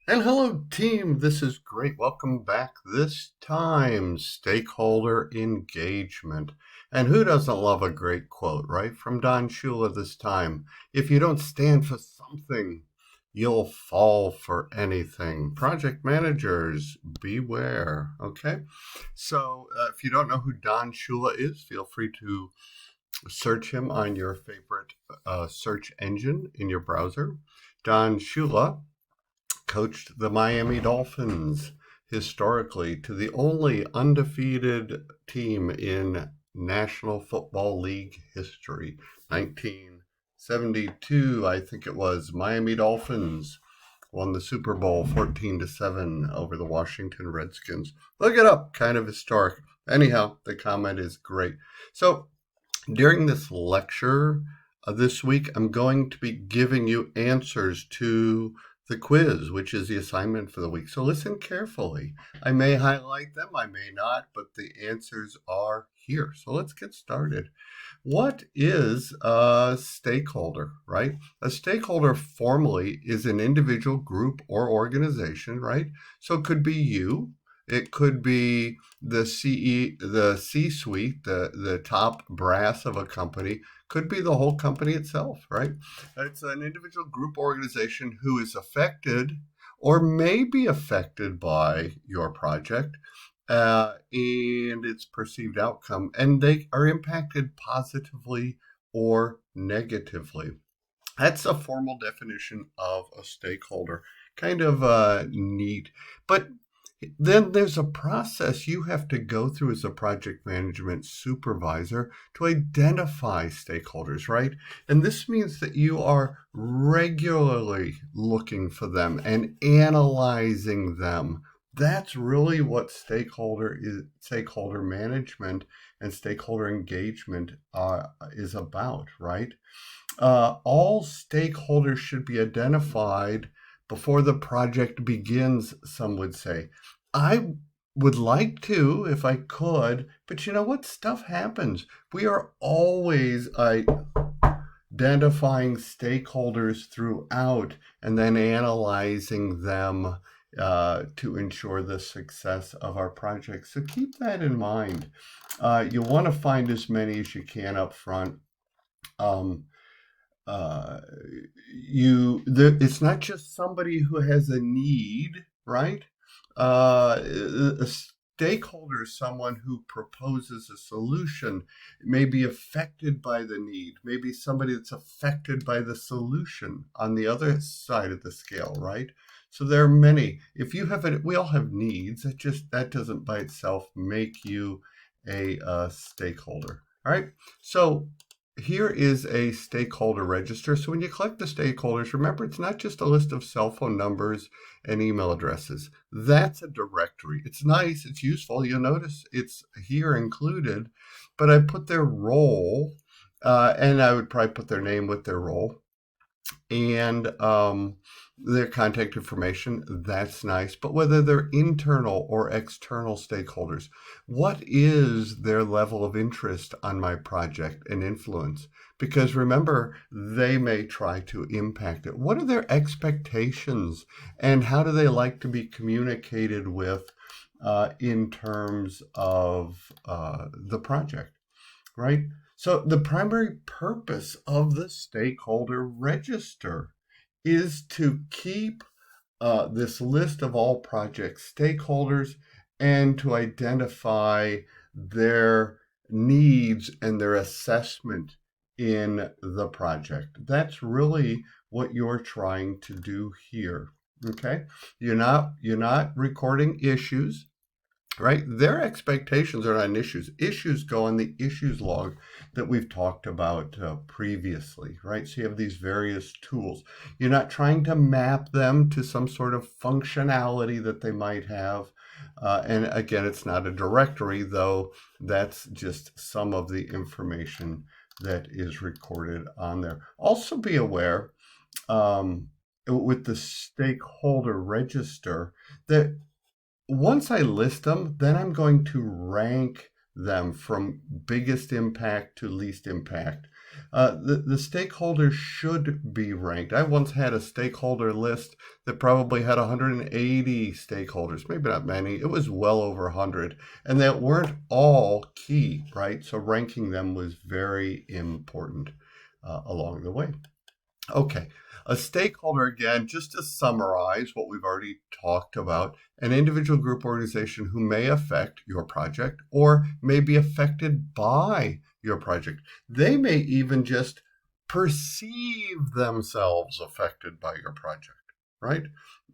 And hello, team. This is great. Welcome back. This time, stakeholder engagement. And who doesn't love a great quote, right? From Don Shula this time. If you don't stand for something, you'll fall for anything. Project managers, beware. Okay. So, if you don't know who Don Shula is, feel free to search him on your favorite search engine in your browser. Don Shula coached the Miami Dolphins historically to the only undefeated team in National Football League history. 1972, I think it was, Miami Dolphins won the Super Bowl 14-7 over the Washington Redskins. Look it up, kind of historic. Anyhow, the comment is great. So, during this lecture this week, I'm going to be giving you answers to the quiz, which is the assignment for the week. So listen carefully. I may highlight them, I may not, but the answers are here. So let's get started. What is a stakeholder, right? A stakeholder formally is an individual, group, or organization, right? So it could be you. It could be the C-suite, the top brass of a company. Could be the whole company itself, right? It's an individual, group, organization who is affected or may be affected by your project and its perceived outcome, and they are impacted positively or negatively. That's a formal definition of a stakeholder. Kind of neat. But then there's a process you have to go through as a project management supervisor to identify stakeholders, right? And this means that you are regularly looking for them and analyzing them. That's really what stakeholder management and stakeholder engagement is about, right? All stakeholders should be identified before the project begins, some would say. I would like to if I could, but you know what? Stuff happens. We are always identifying stakeholders throughout and then analyzing them to ensure the success of our project. So keep that in mind. You'll want to find as many as you can up front. Um, uh, it's not just somebody who has a need, right? A stakeholder is someone who proposes a solution, may be affected by the need, maybe somebody that's affected by the solution on the other side of the scale, right? So there are many. If you have it, we all have needs. That doesn't by itself make you a stakeholder. All right. So here is a stakeholder register. So when you collect the stakeholders, remember it's not just a list of cell phone numbers and email addresses. That's a directory. It's nice, it's useful. You'll notice it's here included, but I put their role, and I would probably put their name with their role and their contact information. That's nice. But whether they're internal or external stakeholders, what is their level of interest on my project and influence? Because remember, they may try to impact it. What are their expectations and how do they like to be communicated with in terms of the project, right? So the primary purpose of the stakeholder register is to keep this list of all project stakeholders and to identify their needs and their assessment in the project. That's really what you're trying to do here. Okay? You're not recording issues, right? Their expectations are not issues. Issues go on the issues log that we've talked about previously, right? So you have these various tools. You're not trying to map them to some sort of functionality that they might have. And again, it's not a directory, though that's just some of the information that is recorded on there. Also be aware with the stakeholder register that once I list them, then I'm going to rank them from biggest impact to least impact. The stakeholders should be ranked. I once had a stakeholder list that probably had 180 stakeholders, maybe not many. It was well over 100, and that weren't all key, right? So ranking them was very important along the way. Okay, a stakeholder, again, just to summarize what we've already talked about, an individual, group, organization who may affect your project or may be affected by your project. They may even just perceive themselves affected by your project, right?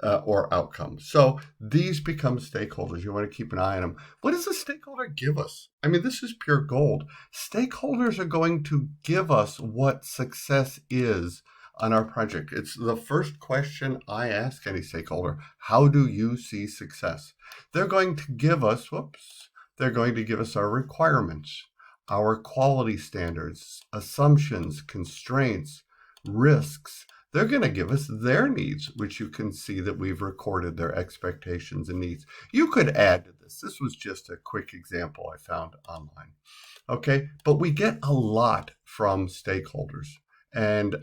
Or outcomes. So these become stakeholders. You want to keep an eye on them. What does a stakeholder give us? I mean, this is pure gold. Stakeholders are going to give us what success is on our project. It's the first question I ask any stakeholder. How do you see success? They're going to give us, they're going to give us our requirements, our quality standards, assumptions, constraints, risks. They're going to give us their needs, which you can see that we've recorded their expectations and needs. You could add to this. This was just a quick example I found online. Okay, but we get a lot from stakeholders. And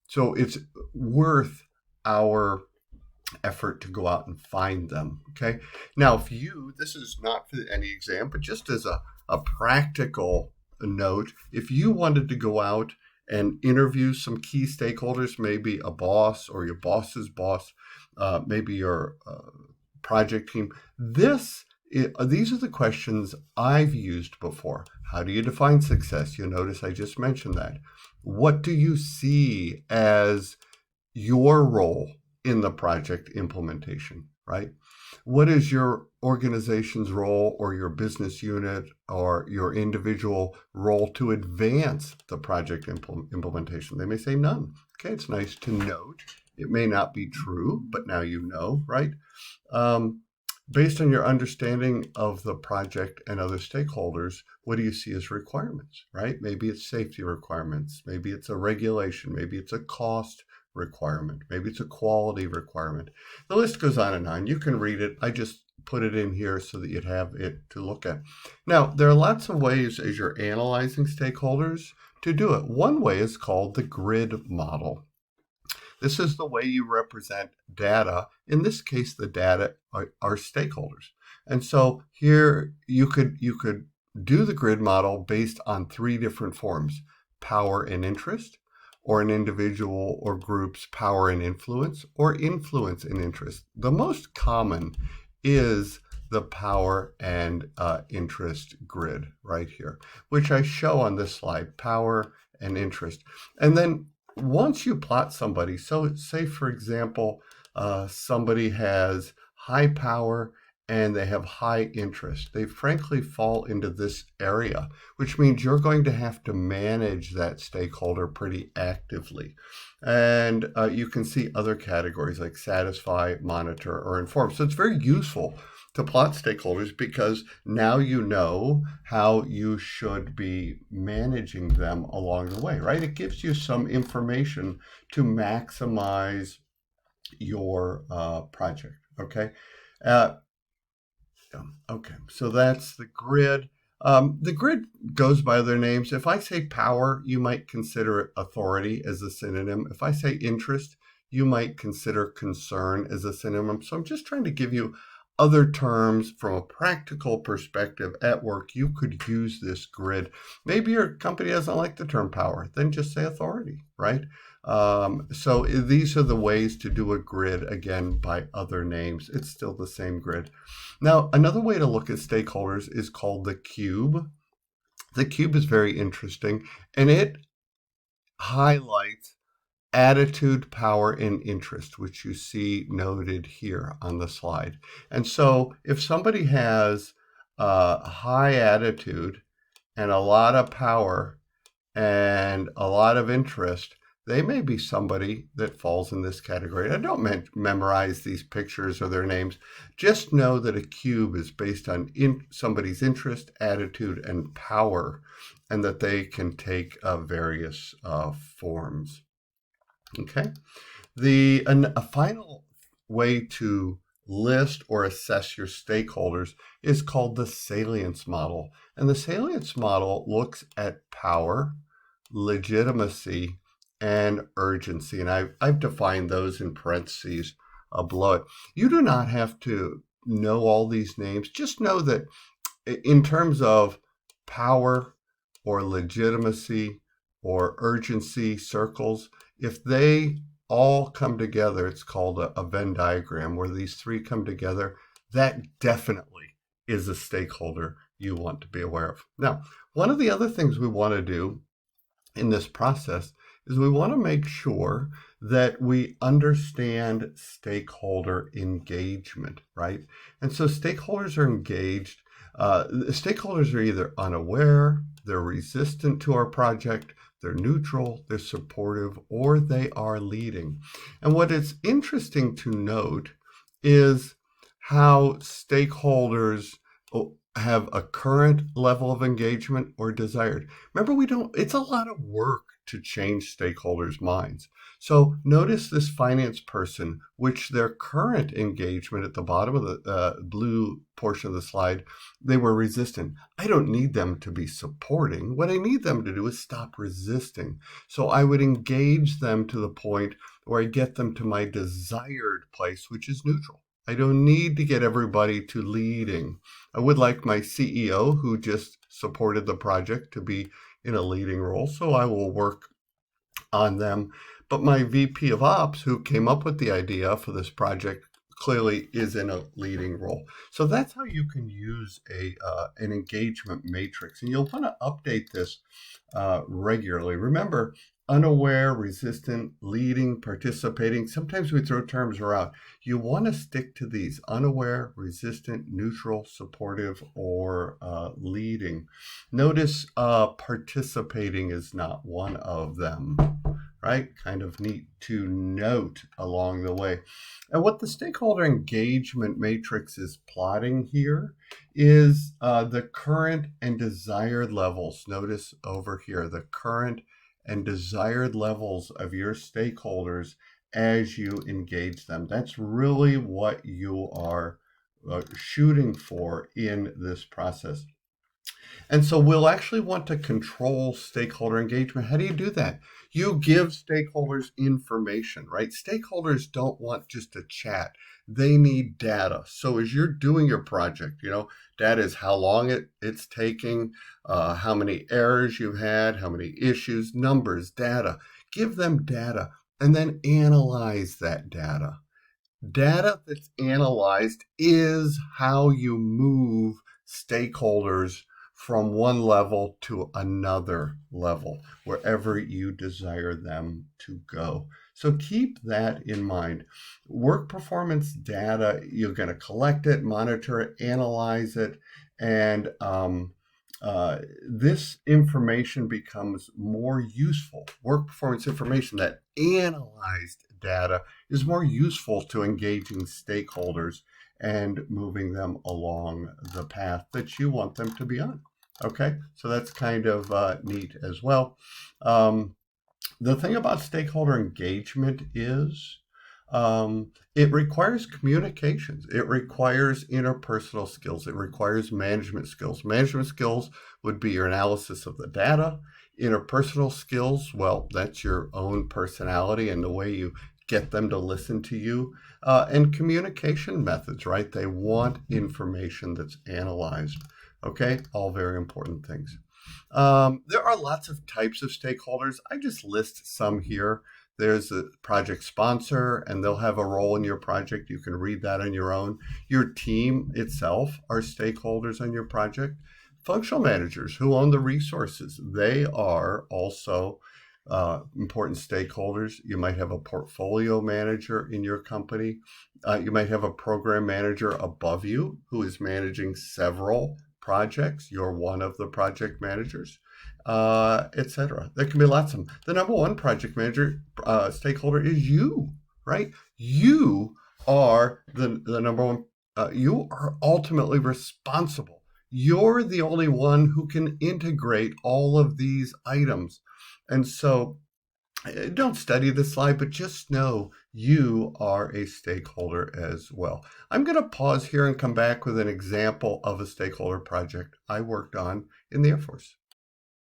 so it's worth our effort to go out and find them. Okay. Now, this is not for any exam, but just as a practical note, if you wanted to go out and interview some key stakeholders, maybe a boss or your boss's boss, maybe your project team, these are the questions I've used before. How do you define success? You'll notice I just mentioned that. What do you see as your role in the project implementation, right? What is your organization's role or your business unit or your individual role to advance the project implementation? They may say none. Okay, it's nice to note. It may not be true, but now you know, right? Based on your understanding of the project and other stakeholders, what do you see as requirements, right? Maybe it's safety requirements. Maybe it's a regulation. Maybe it's a cost requirement. Maybe it's a quality requirement. The list goes on and on. You can read it. I just put it in here so that you'd have it to look at. Now, there are lots of ways as you're analyzing stakeholders to do it. One way is called the grid model. This is the way you represent data. In this case, the data are stakeholders. And so here you could do the grid model based on 3 different forms: power and interest, or an individual or group's power and influence, or influence and interest. The most common is the power and interest grid right here, which I show on this slide, power and interest. And then once you plot somebody, so say for example, somebody has high power and they have high interest, they frankly fall into this area, which means you're going to have to manage that stakeholder pretty actively. And you can see other categories like satisfy, monitor, or inform. So it's very useful to plot stakeholders because now you know how you should be managing them along the way, right? It gives you some information to maximize your project, okay? Okay, so that's the grid. The grid goes by other names. If I say power, you might consider authority as a synonym. If I say interest, you might consider concern as a synonym. So I'm just trying to give you other terms from a practical perspective at work. You could use this grid. Maybe your company doesn't like the term power, then just say authority, right? So these are the ways to do a grid, again, by other names. It's still the same grid. Now, another way to look at stakeholders is called the cube. The cube is very interesting, and it highlights attitude, power, and interest, which you see noted here on the slide. And so if somebody has a high attitude and a lot of power and a lot of interest, they may be somebody that falls in this category. I don't memorize these pictures or their names. Just know that a cube is based on somebody's interest, attitude, and power, and that they can take various forms. Okay. A final way to list or assess your stakeholders is called the salience model. And the salience model looks at power legitimacy, and urgency. And I've defined those in parentheses below it. You do not have to know all these names. Just know that in terms of power or legitimacy or urgency circles, if they all come together, it's called a Venn diagram, where these three come together. That definitely is a stakeholder you want to be aware of. Now, one of the other things we want to do in this process is we want to make sure that we understand stakeholder engagement, right? And so stakeholders are engaged. Stakeholders are either unaware, they're resistant to our project, they're neutral, they're supportive, or they are leading. And what is interesting to note is how stakeholders have a current level of engagement or desired. Remember, it's a lot of work to change stakeholders' minds. So notice this finance person, which their current engagement at the bottom of the blue portion of the slide, they were resistant. I don't need them to be supporting. What I need them to do is stop resisting. So I would engage them to the point where I get them to my desired place, which is neutral. I don't need to get everybody to leading. I would like my CEO, who just supported the project, to be in a leading role, so I will work on them. But my VP of Ops, who came up with the idea for this project, clearly is in a leading role. So that's how you can use an engagement matrix. And you'll want to update this regularly. Remember, unaware, resistant, leading, participating. Sometimes we throw terms around. You want to stick to these: unaware, resistant, neutral, supportive, or leading. Notice participating is not one of them, right? Kind of neat to note along the way. And what the stakeholder engagement matrix is plotting here is the current and desired levels. Notice over here, the current and desired levels of your stakeholders as you engage them. That's really what you are shooting for in this process. And so we'll actually want to control stakeholder engagement. How do you do that? You give stakeholders information, right? Stakeholders don't want just a chat. They need data. So as you're doing your project, data is how long it's taking, how many errors you've had, how many issues, numbers, data. Give them data and then analyze that data. Data that's analyzed is how you move stakeholders from one level to another level, wherever you desire them to go. So keep that in mind. Work performance data, you're going to collect it, monitor it, analyze it, and this information becomes more useful. Work performance information, that analyzed data, is more useful to engaging stakeholders and moving them along the path that you want them to be on. Okay, so that's kind of neat as well. The thing about stakeholder engagement is it requires communications. It requires interpersonal skills. It requires management skills. Management skills would be your analysis of the data. Interpersonal skills, well, that's your own personality and the way you get them to listen to you. And communication methods, right? They want information that's analyzed. Okay, all very important things. There are lots of types of stakeholders. I just list some here. There's a project sponsor, and they'll have a role in your project. You can read that on your own. Your team itself are stakeholders on your project. Functional managers who own the resources, they are also important stakeholders. You might have a portfolio manager in your company. You might have a program manager above you who is managing several projects. You're one of the project managers, etc. There can be lots of them. The number one project manager stakeholder is you, right? You are the number one. You are ultimately responsible. You're the only one who can integrate all of these items. And so don't study the slide, but just know you are a stakeholder as well. I'm going to pause here and come back with an example of a stakeholder project I worked on in the Air Force.